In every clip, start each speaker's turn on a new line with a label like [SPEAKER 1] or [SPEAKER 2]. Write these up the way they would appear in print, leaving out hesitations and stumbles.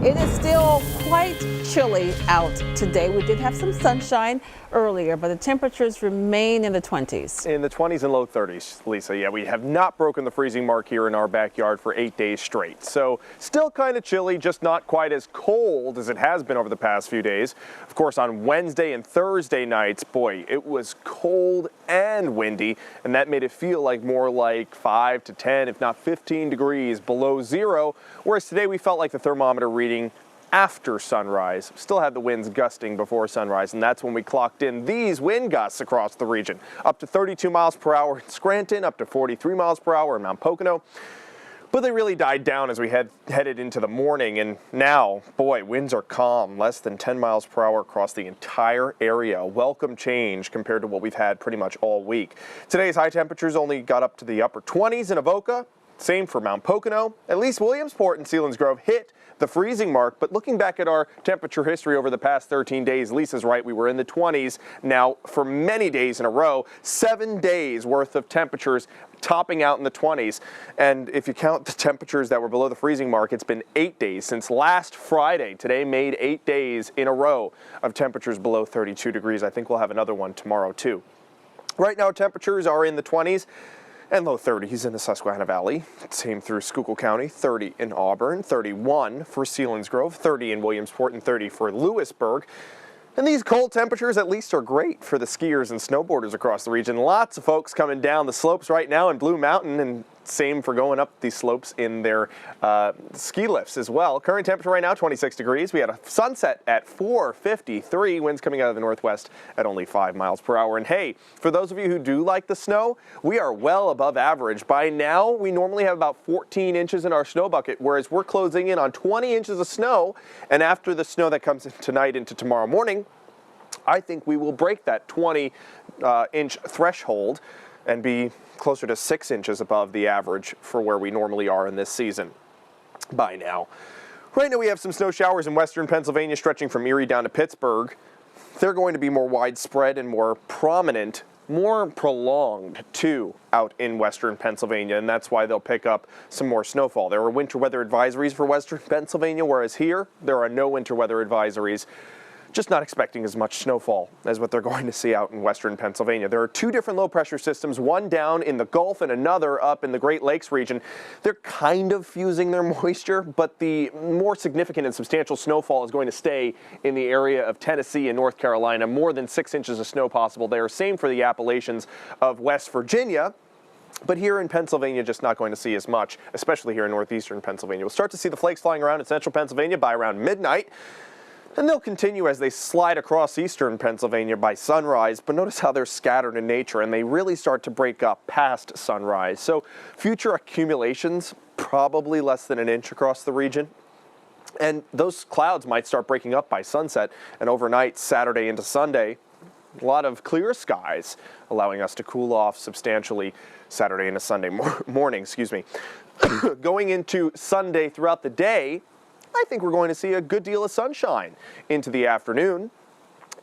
[SPEAKER 1] It is still quite chilly out today. We did have some sunshine earlier, but the temperatures remain in the 20s.
[SPEAKER 2] In the 20s and low 30s, Lisa. Yeah, we have not broken the freezing mark here in our backyard for 8 days straight. So still kind of chilly, just not quite as cold as it has been over the past few days. Of course, on Wednesday and Thursday nights, boy, it was cold and windy, and that made it feel like more like 5 to 10, if not 15 degrees below zero, whereas today we felt like the thermometer reading after sunrise. Still had the winds gusting before sunrise, and that's when we clocked in these wind gusts across the region. Up to 32 miles per hour in Scranton, up to 43 miles per hour in Mount Pocono. But they really died down as we headed into the morning, and now, boy, winds are calm, less than 10 miles per hour across the entire area. Welcome change compared to what we've had pretty much all week. Today's high temperatures only got up to the upper 20s in Avoca. Same for Mount Pocono. At least Williamsport and Selinsgrove hit the freezing mark, but looking back at our temperature history over the past 13 days, Lisa's right, we were in the 20s now for many days in a row, 7 days worth of temperatures topping out in the 20s. And if you count the temperatures that were below the freezing mark, it's been 8 days since last Friday. Today made 8 days in a row of temperatures below 32 degrees. I think we'll have another one tomorrow too. Right now temperatures are in the 20s and low 30s in the Susquehanna Valley. Same through Schuylkill County, 30 in Auburn, 31 for Selinsgrove, 30 in Williamsport, and 30 for Lewisburg. And these cold temperatures at least are great for the skiers and snowboarders across the region. Lots of folks coming down the slopes right now in Blue Mountain, and same for going up these slopes in their ski lifts as well. Current temperature right now, 26 degrees. We had a sunset at 4:53, winds coming out of the northwest at only 5 miles per hour. And hey, for those of you who do like the snow, we are well above average. By now, we normally have about 14 inches in our snow bucket, whereas we're closing in on 20 inches of snow. And after the snow that comes in tonight into tomorrow morning, I think we will break that 20-inch threshold and be closer to 6 inches above the average for where we normally are in this season by now. Right now we have some snow showers in western Pennsylvania stretching from Erie down to Pittsburgh. They're going to be more widespread and more prominent, more prolonged too out in western Pennsylvania, and that's why they'll pick up some more snowfall. There are winter weather advisories for western Pennsylvania, whereas here there are no winter weather advisories. Just not expecting as much snowfall as what they're going to see out in western Pennsylvania. There are two different low pressure systems, one down in the Gulf and another up in the Great Lakes region. They're kind of fusing their moisture, but the more significant and substantial snowfall is going to stay in the area of Tennessee and North Carolina. More than 6 inches of snow possible there. Same for the Appalachians of West Virginia. But here in Pennsylvania, just not going to see as much, especially here in northeastern Pennsylvania. We'll start to see the flakes flying around in central Pennsylvania by around midnight. And they'll continue as they slide across eastern Pennsylvania by sunrise, but notice how they're scattered in nature and they really start to break up past sunrise. So future accumulations, probably less than an inch across the region. And those clouds might start breaking up by sunset and overnight, Saturday into Sunday. A lot of clear skies, allowing us to cool off substantially Saturday into Sunday morning, Going into Sunday throughout the day, I think we're going to see a good deal of sunshine into the afternoon,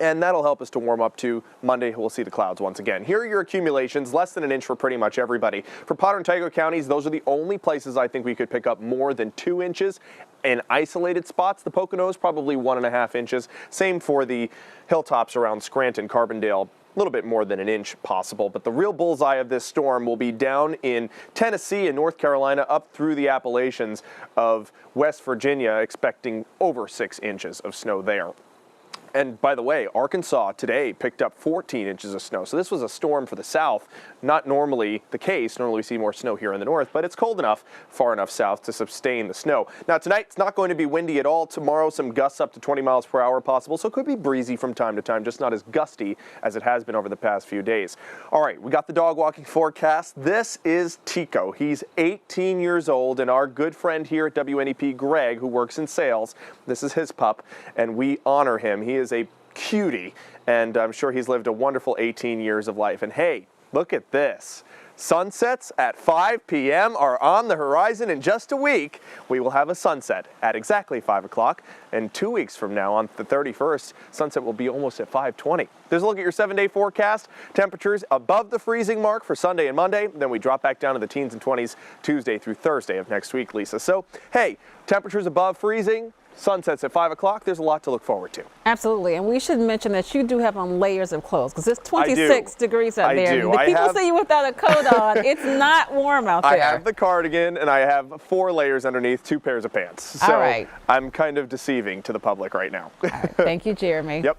[SPEAKER 2] and that'll help us to warm up to Monday. We'll see the clouds once again. Here are your accumulations, less than an inch for pretty much everybody. For Potter and Tygo counties, those are the only places I think we could pick up more than 2 inches in isolated spots. The Poconos, probably 1.5 inches. Same for the hilltops around Scranton, Carbondale. A little bit more than an inch possible, but the real bullseye of this storm will be down in Tennessee and North Carolina up through the Appalachians of West Virginia, expecting over 6 inches of snow there. And by the way, Arkansas today picked up 14 inches of snow. So this was a storm for the south. Not normally the case. Normally we see more snow here in the north, but it's cold enough, far enough south to sustain the snow. Now tonight it's not going to be windy at all. Tomorrow some gusts up to 20 miles per hour possible. So it could be breezy from time to time, just not as gusty as it has been over the past few days. All right, we got the dog walking forecast. This is Tico. He's 18 years old, and our good friend here at WNEP, Greg, who works in sales, this is his pup, and we honor him. He is a cutie, and I'm sure he's lived a wonderful 18 years of life. And hey, look at this. Sunsets at 5 p.m. are on the horizon. In just a week, we will have a sunset at exactly 5 o'clock. And 2 weeks from now, on the 31st, sunset will be almost at 5:20. There's a look at your 7-day forecast. Temperatures above the freezing mark for Sunday and Monday. Then we drop back down to the teens and 20s Tuesday through Thursday of next week, Lisa. So, hey, temperatures above freezing. Sunsets at 5 o'clock. There's a lot to look forward to.
[SPEAKER 1] Absolutely. And we should mention that you do have on layers of clothes because it's 26 degrees out there.
[SPEAKER 2] do.
[SPEAKER 1] The people see you without a coat on. It's not warm out there.
[SPEAKER 2] I have the cardigan and I have 4 layers underneath, 2 pairs of pants. So
[SPEAKER 1] all right.
[SPEAKER 2] I'm kind of deceiving to the public right now.
[SPEAKER 1] All right. Thank you, Jeremy.
[SPEAKER 2] Yep.